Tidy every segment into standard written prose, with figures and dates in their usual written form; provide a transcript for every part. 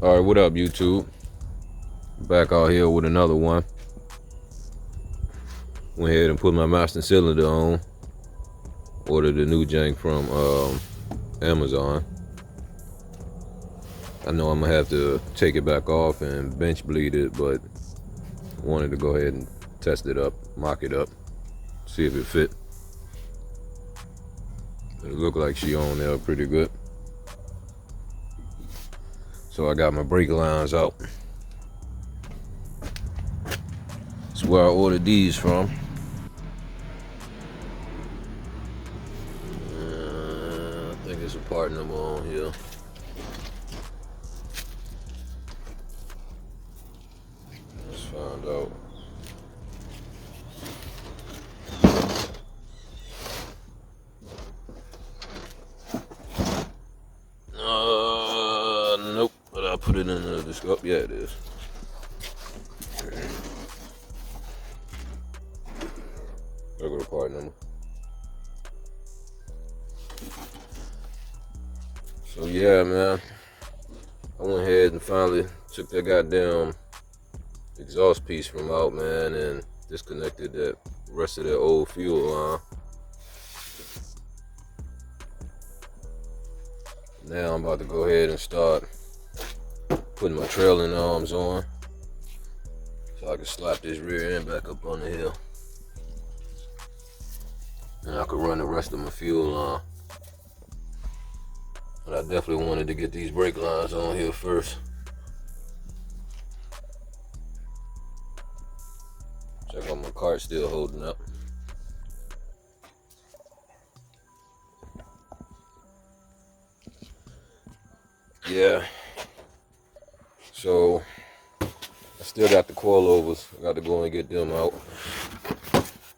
Alright, what up YouTube? Back out here with another one. Went ahead and put my master cylinder on. Ordered a new jank from Amazon. I know I'm gonna have to take it back off and bench bleed it, but wanted to go ahead and test it up, mock it up, see if it fit. It looked like she on there pretty good. So I got my brake lines out. That's where I ordered these from. I think it's a part number on here. Let's find out. Nope. But I put it in the scope. Yeah, it is. I'll go to part number. So yeah, man, I went ahead and finally took that goddamn exhaust piece from out, man, and disconnected that rest of that old fuel line. Now I'm about to go ahead and start putting my trailing arms on so I can slap this rear end back up on the hill. And I could run the rest of my fuel line. But I definitely wanted to get these brake lines on here first. Check out my cart still holding up. Yeah. So I still got the coilovers. I got to go and get them out.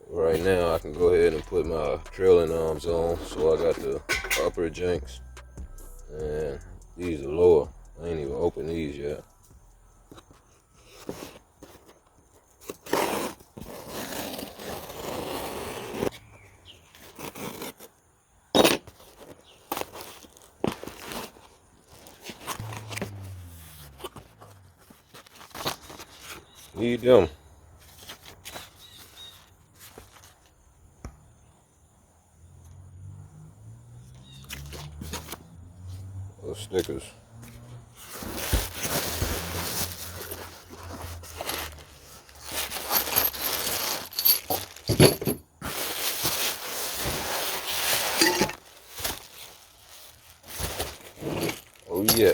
Right now I can go ahead and put my trailing arms on. So I got the upper janks. And these are lower. I ain't even opened these yet. Need them. Those stickers. Oh yeah.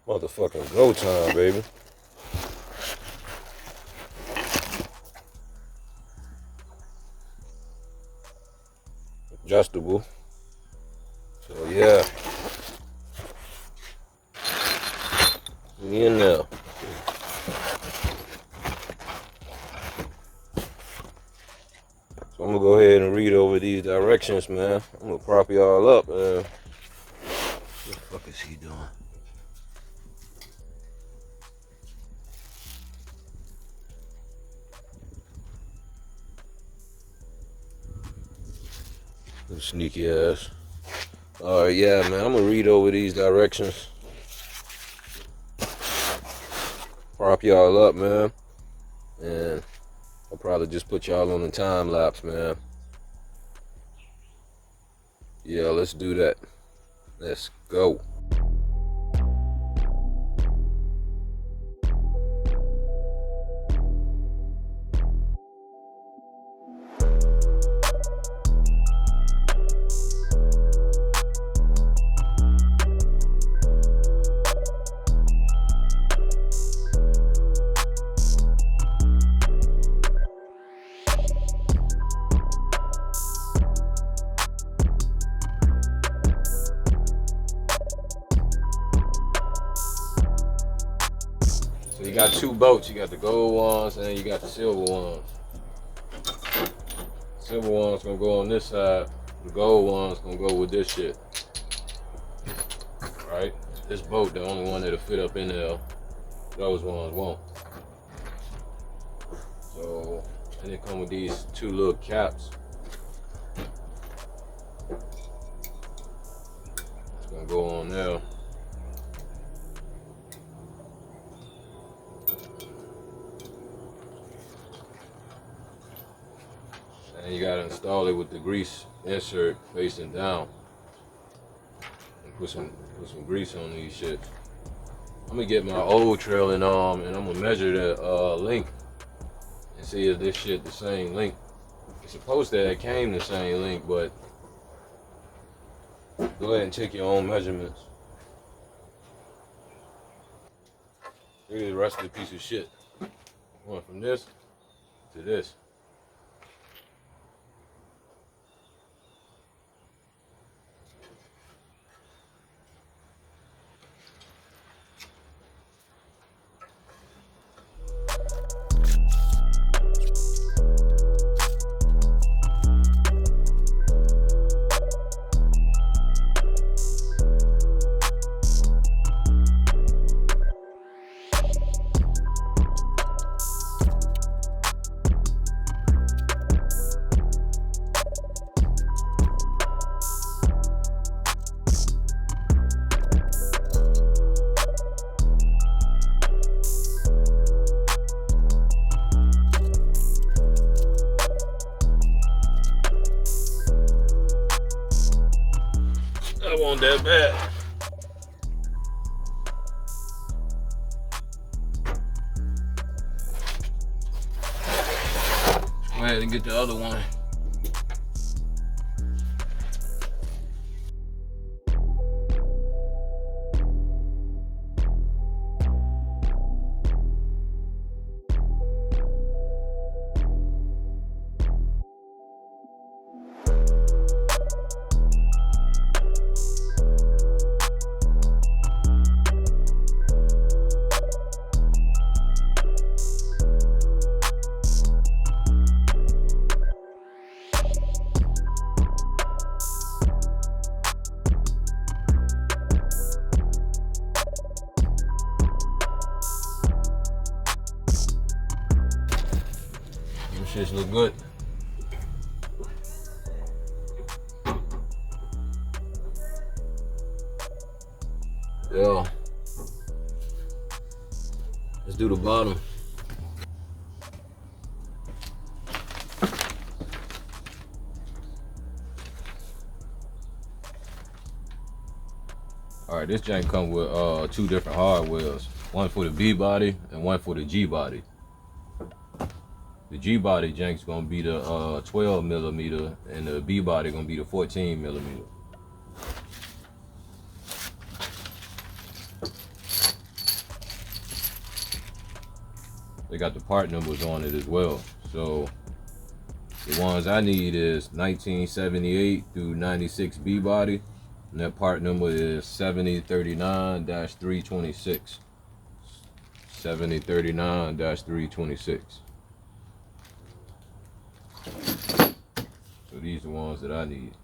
Motherfucking go time, baby. Adjustable. So yeah. We in there. So I'm gonna go ahead and read over these directions, man. I'm gonna prop y'all up, man. What the fuck is he doing? Sneaky ass. Alright, yeah, man, I'm gonna read over these directions. Prop y'all up, man. And I'll probably just put y'all on the time lapse, man. Yeah, let's do that. Let's go. You got two bolts. You got the gold ones and you got the silver ones. Silver one's gonna go on this side. The gold one's gonna go with this shit. Right? This bolt, the only one that'll fit up in there. Those ones won't. So, and they come with these two little caps. It's gonna go on there. install it with the grease insert facing down. And put some grease on these shit. I'm gonna get my old trailing arm and I'm gonna measure the length and see if this shit the same length. It's supposed to have came the same length, but go ahead and check your own measurements. Look at this rusty piece of shit. Going from this to this. That wasn't that bad. Go ahead and get the other one. Shit look good. Yo, let's do the bottom. All right, this jank comes with two different hard wheels, one for the B body and one for the G body. The G body jank's gonna be the 12 millimeter, and the B body gonna be the 14 millimeter. They got the part numbers on it as well. So the ones I need is 1978 through 96 B body, and that part number is 7039-326. 7039-326. So these are the ones that I need.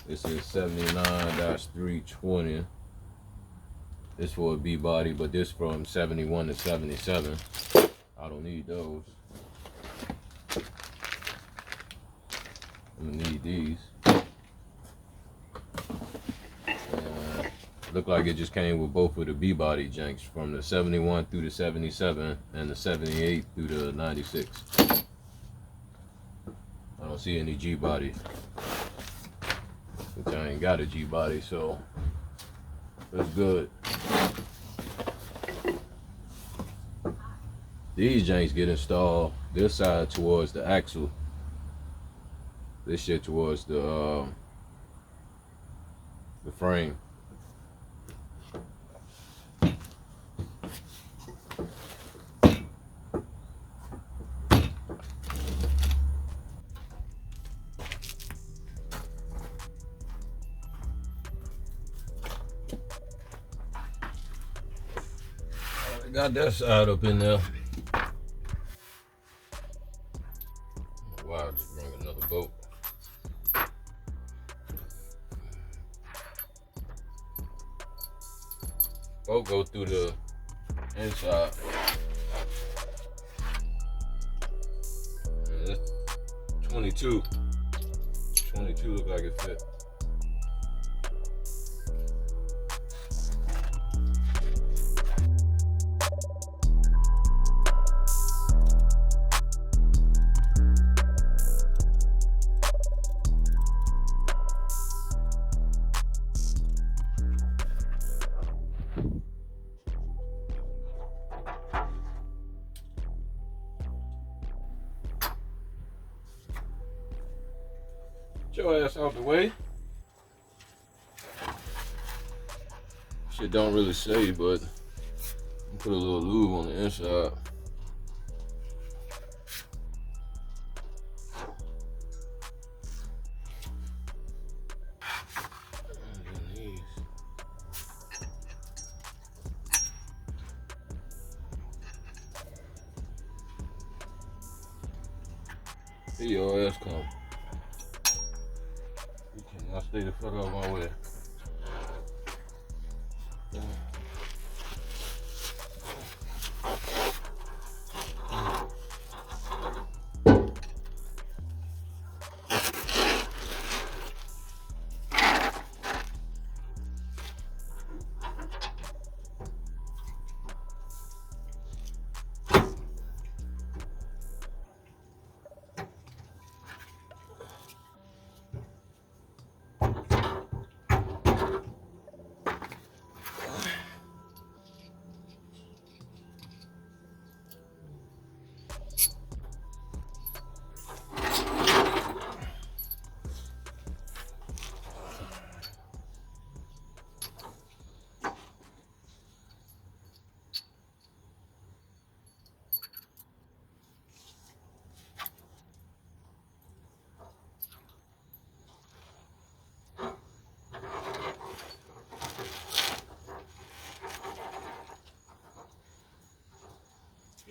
This is 79-320. This for a B body, but this from 71 to 77. I don't need those. I'm gonna need these. Look like it just came with both of the B body janks from the 71 through the 77 and the 78 through the 96. I don't see any G body, which I ain't got a G body, so that's good. These janks get installed this side towards the axle, this shit towards the frame. I got that side up in there. Wow, just bring another boat. Boat go through the inside. And that's 22. 22 look like it fit. Get your ass out the way. Shit don't really say, but put a little lube on the inside. Here your ass come. You cannot stay the fuck out my way.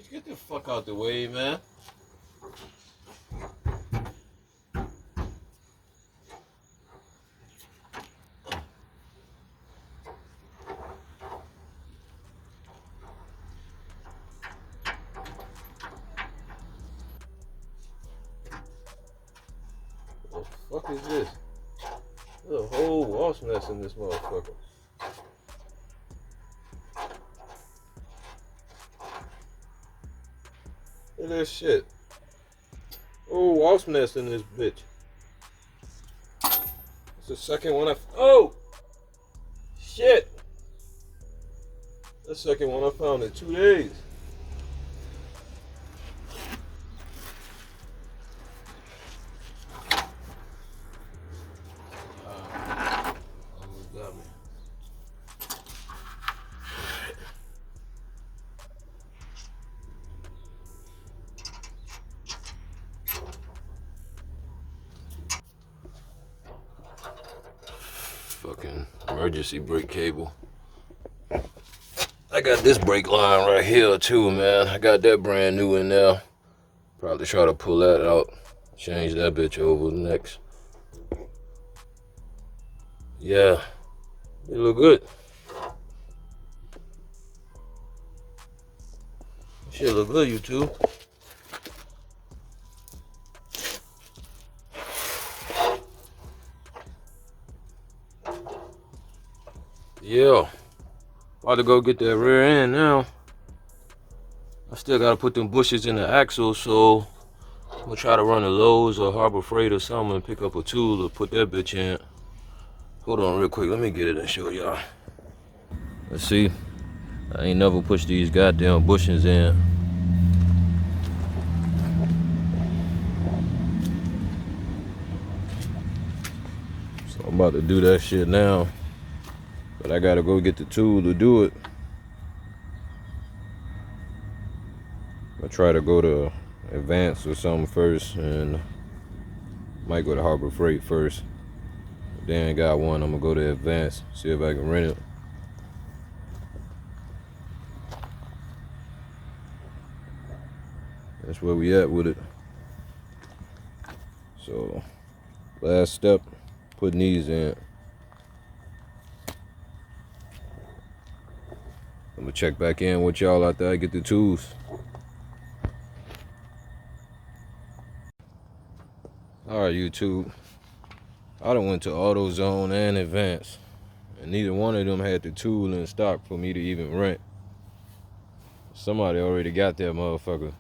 Get the fuck out the way, man. What the fuck is this? There's a whole wasp nest in this motherfucker. Look at this shit. Oh, wasp nest in this bitch. It's the second one oh! Shit! The second one I found in 2 days. Almost got me. Fucking emergency brake cable. I got this brake line right here too, man. I got that brand new in there. Probably try to pull that out. Change that bitch over next. Yeah, it look good. Shit look good, you too. Yeah. About to go get that rear end now. I still gotta put them bushes in the axle, so I'm gonna try to run a Lowe's or Harbor Freight or something and pick up a tool to put that bitch in. Hold on real quick, let me get it and show y'all. Let's see. I ain't never pushed these goddamn bushings in. So I'm about to do that shit now. But I gotta go get the tool to do it. I try to go to Advance or something first, and might go to Harbor Freight first. If they ain't got one, I'm gonna go to Advance, see if I can rent it. That's where we at with it. So, last step, putting these in. I'm gonna check back in with y'all after I get the tools. Alright, YouTube. I done went to AutoZone and Advance, and neither one of them had the tool in stock for me to even rent. Somebody already got that motherfucker.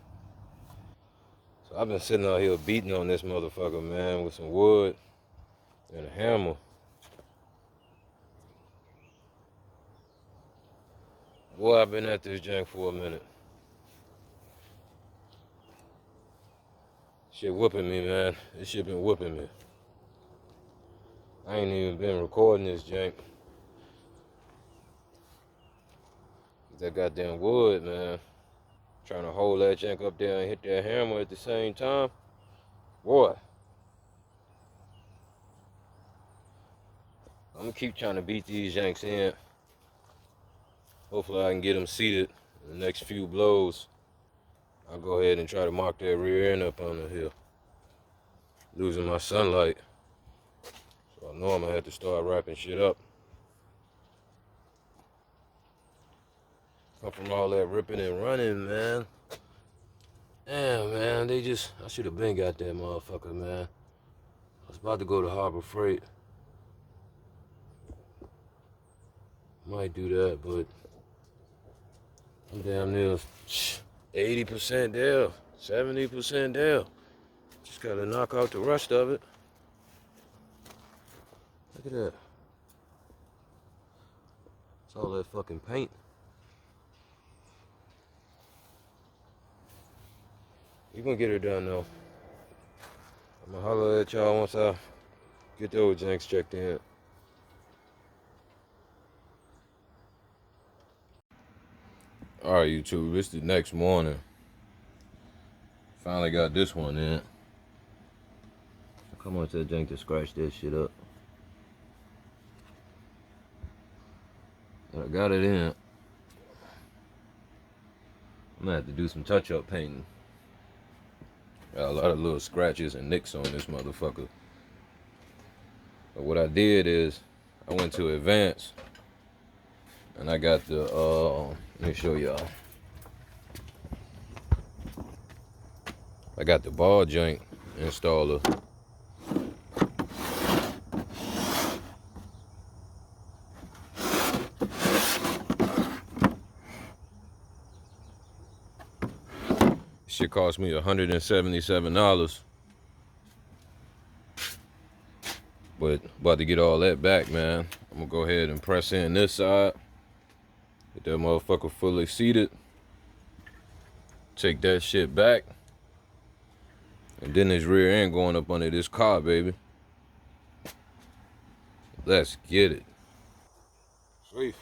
So I've been sitting out here beating on this motherfucker, man, with some wood and a hammer. Boy, I've been at this jank for a minute. Shit whooping me, man. This shit been whooping me. I ain't even been recording this jank. That goddamn wood, man. Trying to hold that jank up there and hit that hammer at the same time. Boy. I'm gonna keep trying to beat these janks in. Hopefully I can get them seated in the next few blows. I'll go ahead and try to mark that rear end up on the hill. Losing my sunlight. So I know I'm gonna have to start wrapping shit up. Come from all that ripping and running, man. Damn, man, I should have been got that motherfucker, man. I was about to go to Harbor Freight. Might do that, but I'm damn near 80% there, 70% there. Just gotta knock out the rest of it. Look at that. It's all that fucking paint. You gonna get her done though. I'm gonna holler at y'all once I get those janks checked in. Alright, YouTube, it's the next morning. Finally got this one in. Come on to the jank to scratch that shit up. I got it in. I'm gonna have to do some touch-up painting. Got a lot of little scratches and nicks on this motherfucker. But what I did is, I went to Advance, and I got the, let me show y'all. I got the ball joint installer. Shit cost me $177. But about to get all that back, man. I'm gonna go ahead and press in this side. Get that motherfucker fully seated. Take that shit back. And then this rear end going up under this car, baby. Let's get it. Sweet.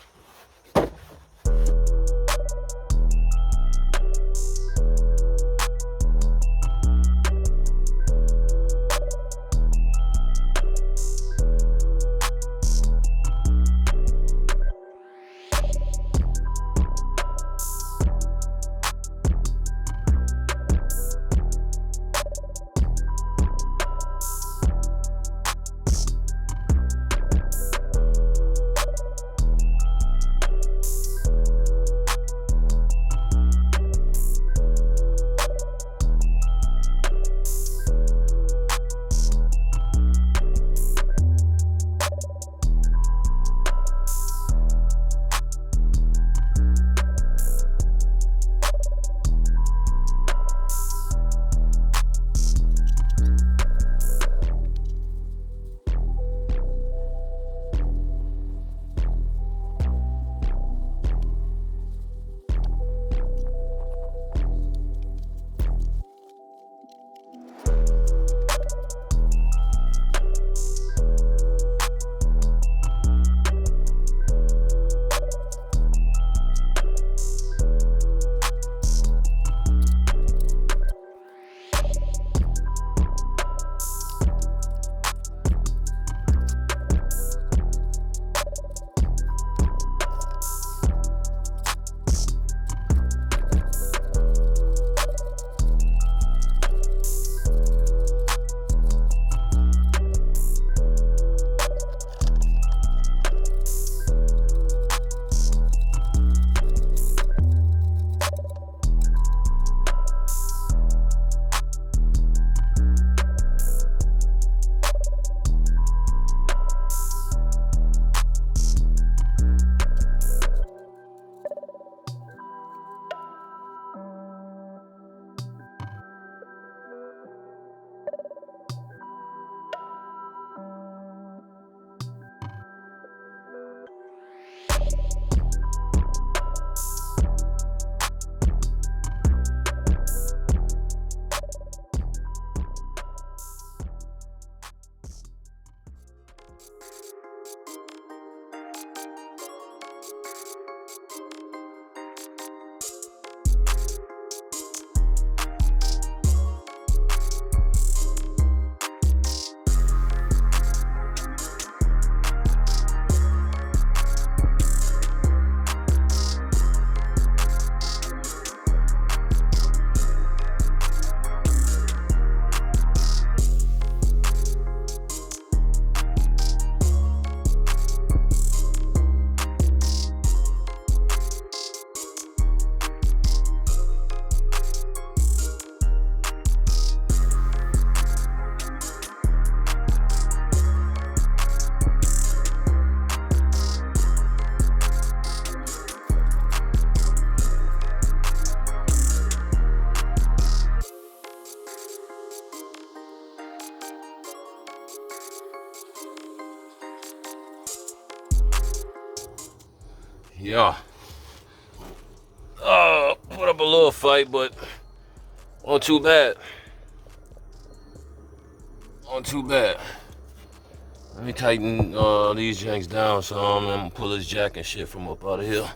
Yeah. Put up a little fight, but not too bad. Not too bad. Let me tighten these janks down so I'm gonna pull this jack and shit from up out of here.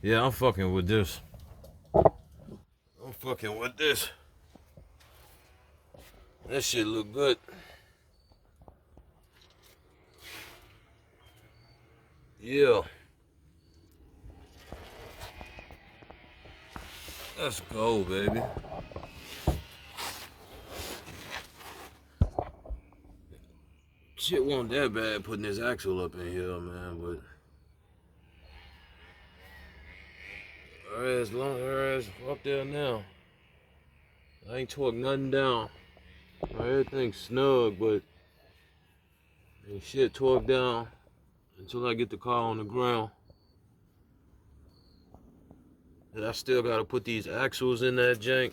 Yeah, I'm fucking with this. That shit look good. Yeah. Let's go, baby. Shit wasn't that bad putting this axle up in here, man, but as long as up there now. I ain't torqued nothing down. Everything's snug, but ain't shit torqued down until I get the car on the ground. And I still gotta put these axles in that jank.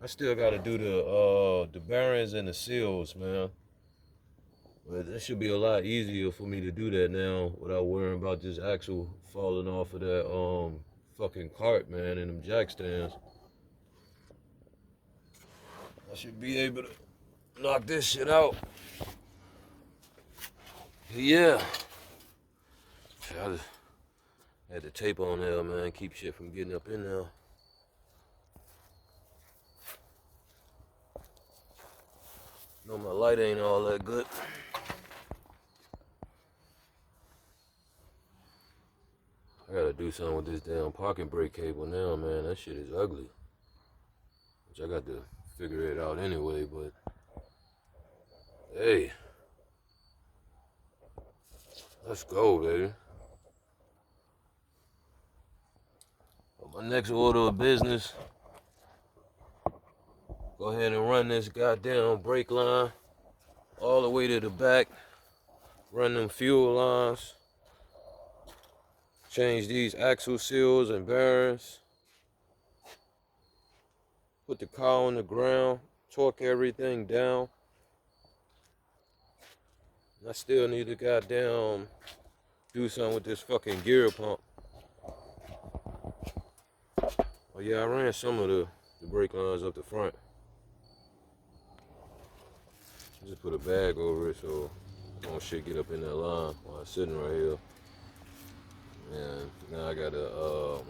I still gotta do the bearings and the seals, man. But it should be a lot easier for me to do that now without worrying about this axle falling off of that fucking cart, man, and them jack stands. I should be able to knock this shit out. Yeah. I just had the tape on there, man. Keep shit from getting up in there. No, my light ain't all that good. I gotta do something with this damn parking brake cable now, man. That shit is ugly. Which I got to figure it out anyway, but hey. Let's go, baby. My next order of business, go ahead and run this goddamn brake line all the way to the back. Run them fuel lines. Change these axle seals and bearings. Put the car on the ground. Torque everything down. I still need to goddamn do something with this fucking gear pump. Oh yeah, I ran some of the brake lines up the front. Just put a bag over it so don't shit get up in that line while I'm sitting right here. And now I gotta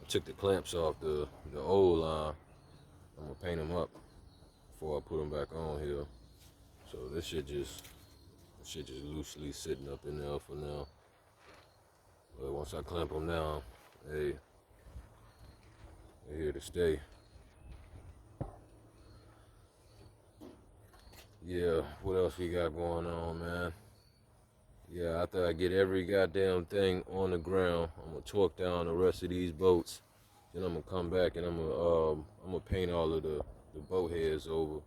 I took the clamps off the old line. I'm gonna paint them up before I put them back on here. So this shit just loosely sitting up in there for now. But once I clamp them down, hey, they're here to stay. Yeah, what else we got going on, man? Yeah, after I get every goddamn thing on the ground, I'm gonna torque down the rest of these bolts Then I'm gonna come back and I'm gonna paint all of the boat heads over.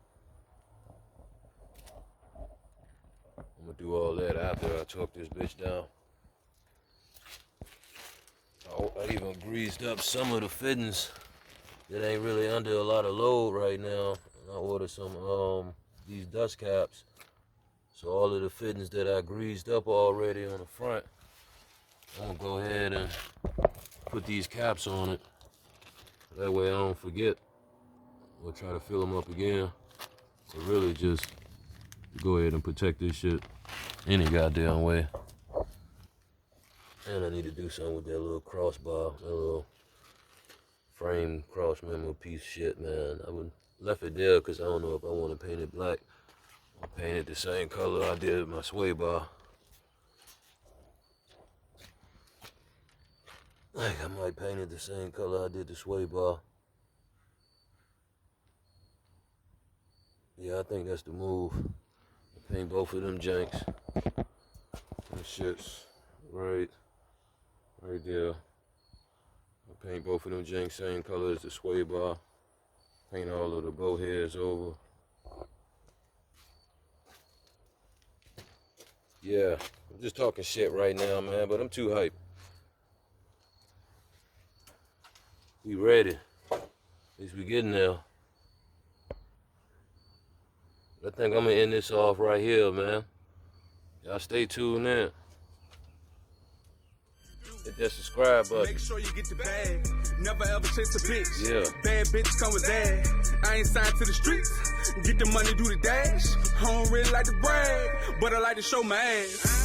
I'm gonna do all that after I torque this bitch down. I even greased up some of the fittings that ain't really under a lot of load right now. And I ordered some these dust caps. So all of the fittings that I greased up already on the front, I'm gonna go ahead and put these caps on it. That way I don't forget. We'll try to fill them up again. But really just go ahead and protect this shit any goddamn way. And I need to do something with that little crossbar, that little frame cross member piece of shit, man. I would left it there because I don't know if I want to paint it black. I'll paint it the same color I did my sway bar. Like I might paint it the same color I did the sway bar. Yeah, I think that's the move. Paint both of them janks. Them shits right there. I paint both of them janks same color as the sway bar. Paint all of the bow heads over. Yeah, I'm just talking shit right now, man, but I'm too hyped. We ready. At least we getting there. I think I'm gonna end this off right here, man. Y'all stay tuned in. Hit that subscribe button. Make sure you get the bag. Never ever chase a bitch. Yeah. Bad bitch come with that. I ain't signed to the streets. Get the money, do the dash. I don't really like to brag, but I like to show my ass.